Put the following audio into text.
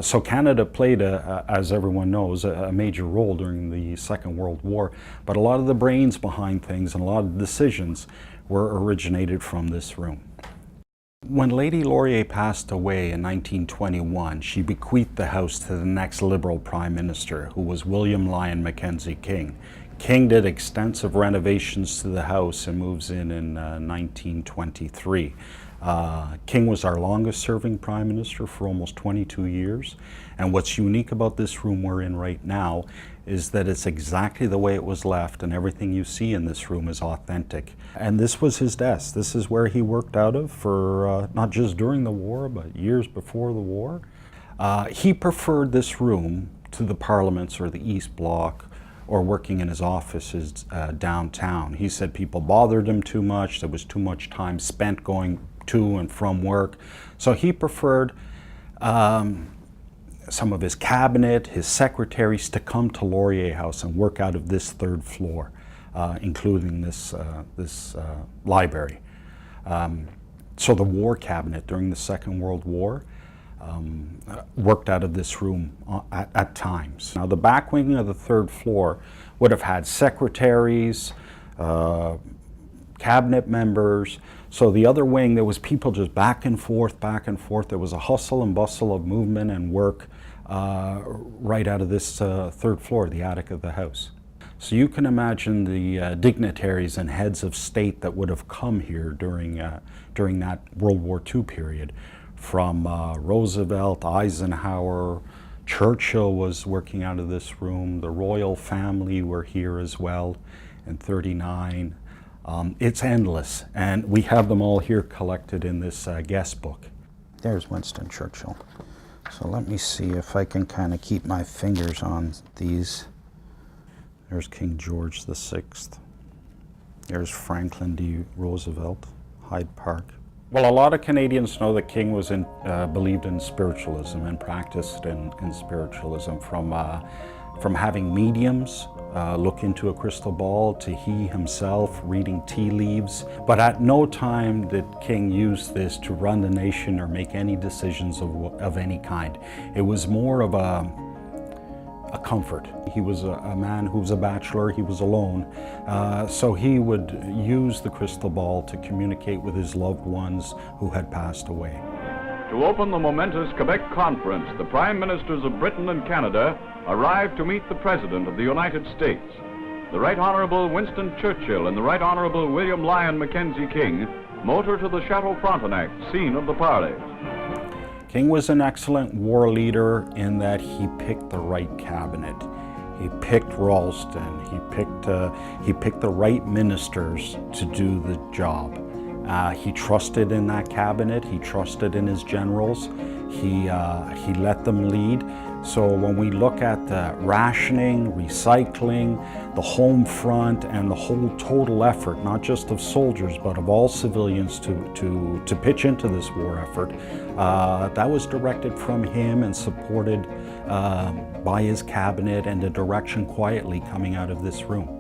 So Canada played, as everyone knows, a major role during the Second World War, but a lot of the brains behind things and a lot of the decisions were originated from this room. When Lady Laurier passed away in 1921, she bequeathed the house to the next Liberal Prime Minister, who was William Lyon Mackenzie King. King did extensive renovations to the house and moves in 1923. King was our longest serving Prime Minister for almost 22 years. And what's unique about this room we're in right now is that it's exactly the way it was left, and everything you see in this room is authentic. And this was his desk. This is where he worked out of for not just during the war, but years before the war. He preferred this room to the Parliaments or the East Bloc or working in his offices downtown. He said people bothered him too much, there was too much time spent going to and from work. So he preferred some of his cabinet, his secretaries to come to Laurier House and work out of this third floor, including this library. So the war cabinet during the Second World War worked out of this room at times. Now the back wing of the third floor would have had secretaries, cabinet members. So the other wing, there was people just back and forth, back and forth. There was a hustle and bustle of movement and work right out of this third floor, the attic of the house. So you can imagine the dignitaries and heads of state that would have come here during that World War II period. From Roosevelt, Eisenhower, Churchill was working out of this room. The royal family were here as well in '39. It's endless, and we have them all here collected in this guest book. There's Winston Churchill. So let me see if I can kind of keep my fingers on these. There's King George VI. There's Franklin D. Roosevelt, Hyde Park. Well, a lot of Canadians know that King was believed in spiritualism and practiced in spiritualism, from having mediums look into a crystal ball to he himself reading tea leaves. But at no time did King use this to run the nation or make any decisions of any kind. It was more of a comfort. He was a man who was a bachelor, he was alone, so he would use the crystal ball to communicate with his loved ones who had passed away. To open the momentous Quebec Conference, the Prime Ministers of Britain and Canada arrived to meet the President of the United States. The Right Honorable Winston Churchill and the Right Honorable William Lyon Mackenzie King motor to the Chateau Frontenac, scene of the parleys. King was an excellent war leader in that he picked the right cabinet. He picked Ralston, he picked the right ministers to do the job. He trusted in that cabinet, he trusted in his generals, he let them lead. So when we look at the rationing, recycling, the home front, and the whole total effort, not just of soldiers, but of all civilians to pitch into this war effort, that was directed from him and supported by his cabinet, and the direction quietly coming out of this room.